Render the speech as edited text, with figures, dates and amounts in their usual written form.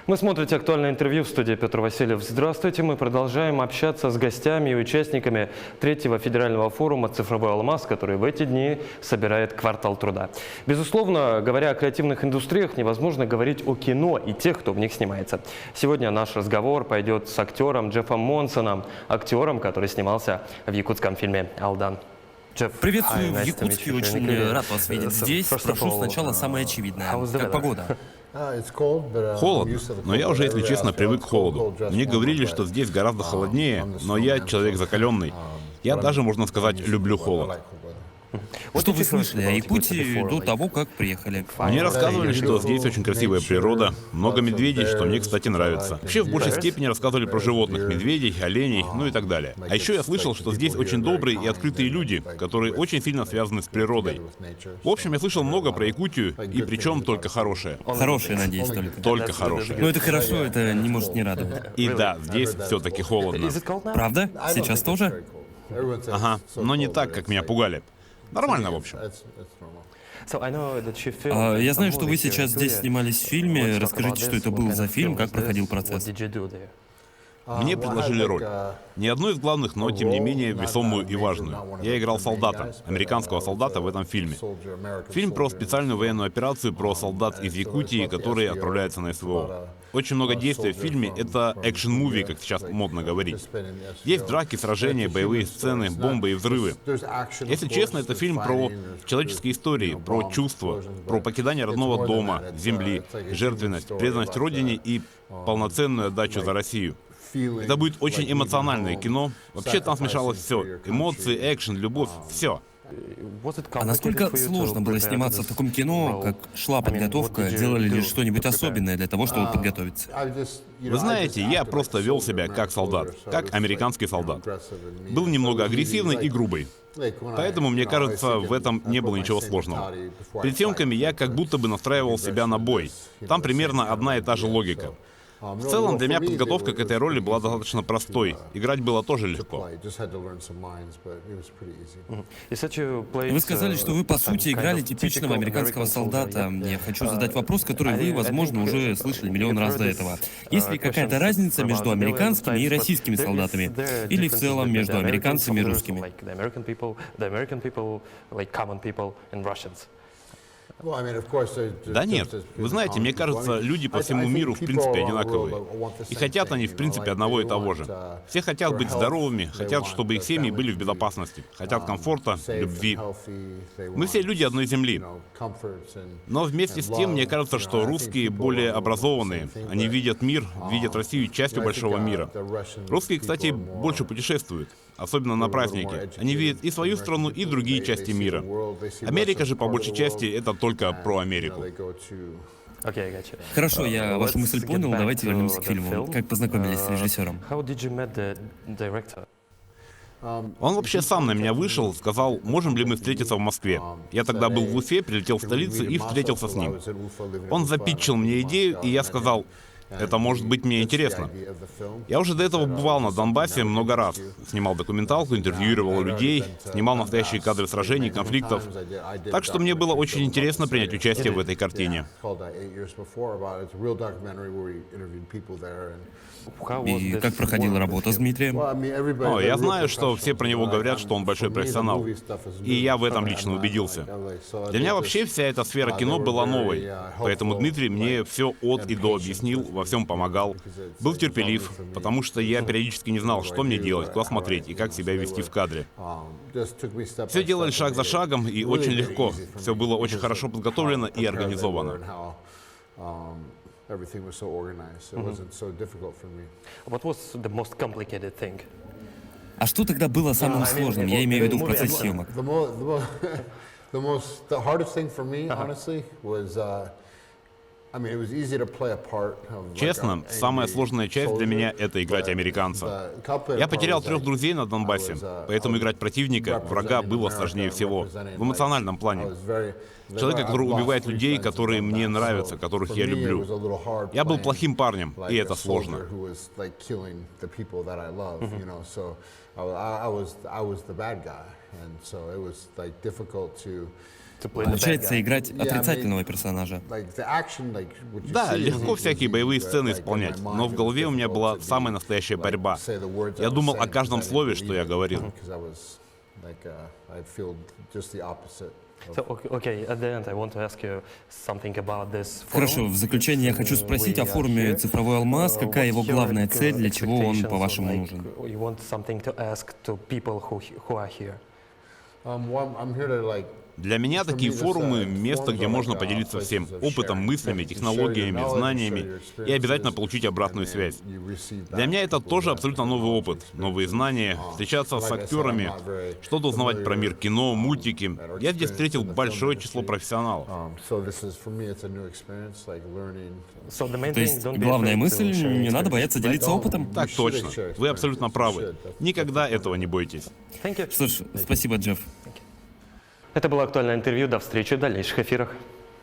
Вы смотрите актуальное интервью в студии Петр Васильев. Здравствуйте, мы продолжаем общаться с гостями и участниками третьего федерального форума «Цифровой алмаз», который в эти дни собирает «Квартал труда». Безусловно, говоря о креативных индустриях, невозможно говорить о кино и тех, кто в них снимается. Сегодня наш разговор пойдет с актером Джеффом Монсоном, актером, который снимался в якутском фильме «Алдан». Приветствую в Якутске, очень рад вас видеть здесь. Спрошу сначала самое очевидное. Как погода? Холодно, но я уже, если честно, привык к холоду. Мне говорили, что здесь гораздо холоднее, но я человек закаленный. Я даже, можно сказать, люблю холод. Что вы слышали о Якутии до того, как приехали? Мне рассказывали, что здесь очень красивая природа, много медведей, что мне, кстати, нравится. Вообще, в большей степени рассказывали про животных, медведей, оленей, ну и так далее. А еще я слышал, что здесь очень добрые и открытые люди, которые очень сильно связаны с природой. В общем, я слышал много про Якутию, и причем только хорошее. Хорошие, надеюсь, только. Только хорошее. Но это хорошо, это не может не радовать. И да, здесь все-таки холодно. Правда? Сейчас тоже? Ага, но не так, как меня пугали. Нормально, в общем. Я знаю, что вы сейчас здесь снимались в фильме. Расскажите, что это был за фильм, как проходил процесс. Мне предложили роль. Не одну из главных, но тем не менее весомую и важную. Я играл солдата, американского солдата в этом фильме. Фильм про специальную военную операцию про солдат из Якутии, которые отправляются на СВО. Очень много действий в фильме, это экшн-муви, как сейчас модно говорить. Есть драки, сражения, боевые сцены, бомбы и взрывы. Если честно, это фильм про человеческие истории, про чувства, про покидание родного дома, земли, жертвенность, преданность родине и полноценную отдачу за Россию. Это будет очень эмоциональное кино. Вообще там смешалось все. Эмоции, экшен, любовь, все. А насколько сложно было сниматься в таком кино, как шла подготовка, делали ли что-нибудь особенное для того, чтобы подготовиться? Вы знаете, я просто вел себя как солдат, как американский солдат. Был немного агрессивный и грубый. Поэтому, мне кажется, в этом не было ничего сложного. Перед съемками я как будто бы настраивал себя на бой. Там примерно одна и та же логика. В целом, для меня подготовка к этой роли была достаточно простой. Играть было тоже легко. Вы сказали, что вы, по сути, играли типичного американского солдата. Я хочу задать вопрос, который вы, возможно, уже слышали миллион раз до этого. Есть ли какая-то разница между американскими и российскими солдатами? Или в целом между американцами и русскими? Да нет. Вы знаете, мне кажется, люди по всему миру в принципе одинаковые. И хотят они в принципе одного и того же. Все хотят быть здоровыми, хотят, чтобы их семьи были в безопасности, хотят комфорта, любви. Мы все люди одной земли. Но вместе с тем, мне кажется, что русские более образованные. Они видят мир, видят Россию частью большого мира. Русские, кстати, больше путешествуют. Особенно на праздники. Они видят и свою страну, и другие части мира. Америка же, по большей части, это только про Америку. Хорошо, я вашу мысль понял. Давайте вернемся к фильму. Как познакомились с режиссером? Он вообще сам на меня вышел, сказал, можем ли мы встретиться в Москве. Я тогда был в Уфе, прилетел в столицу и встретился с ним. Он запитчил мне идею, и я сказал, это может быть мне интересно. Я уже до этого бывал на Донбассе много раз. Снимал документалку, интервьюировал людей, снимал настоящие кадры сражений, конфликтов. Так что мне было очень интересно принять участие в этой картине. И как проходила работа с Дмитрием? Я знаю, что все про него говорят, что он большой профессионал. И я в этом лично убедился. Для меня вообще вся эта сфера кино была новой. Поэтому Дмитрий мне все от и до объяснил, во всем помогал. Был терпелив, потому что я периодически не знал, что мне делать, куда смотреть и как себя вести в кадре. Все делали шаг за шагом и очень легко. Все было очень хорошо подготовлено и организовано. А что тогда было самым сложным? Я имею в виду в процессе съемок. Честно, самая сложная часть для меня — это играть американца. Я потерял 3 друзей на Донбассе, поэтому играть противника, врага, было сложнее всего. В эмоциональном плане. Человека, который убивает людей, которые мне нравятся, которых я люблю. Я был плохим парнем, и это сложно. Получается играть отрицательного персонажа. Да, легко всякие боевые сцены исполнять, но в голове у меня была самая настоящая борьба. Я думал о каждом слове, что я говорил. Хорошо, в заключение я хочу спросить о форуме «Цифровой алмаз». Какая его главная цель, для чего он, по-вашему, нужен? Для меня такие форумы — место, где можно поделиться всем опытом, мыслями, технологиями, знаниями и обязательно получить обратную связь. Для меня это тоже абсолютно новый опыт, новые знания, встречаться с актерами, что-то узнавать про мир кино, мультики. Я здесь встретил большое число профессионалов. То есть главная мысль — не надо бояться делиться опытом? Так точно. Вы абсолютно правы. Никогда этого не бойтесь. Что ж, спасибо, Джефф. Это было актуальное интервью. До встречи в дальнейших эфирах.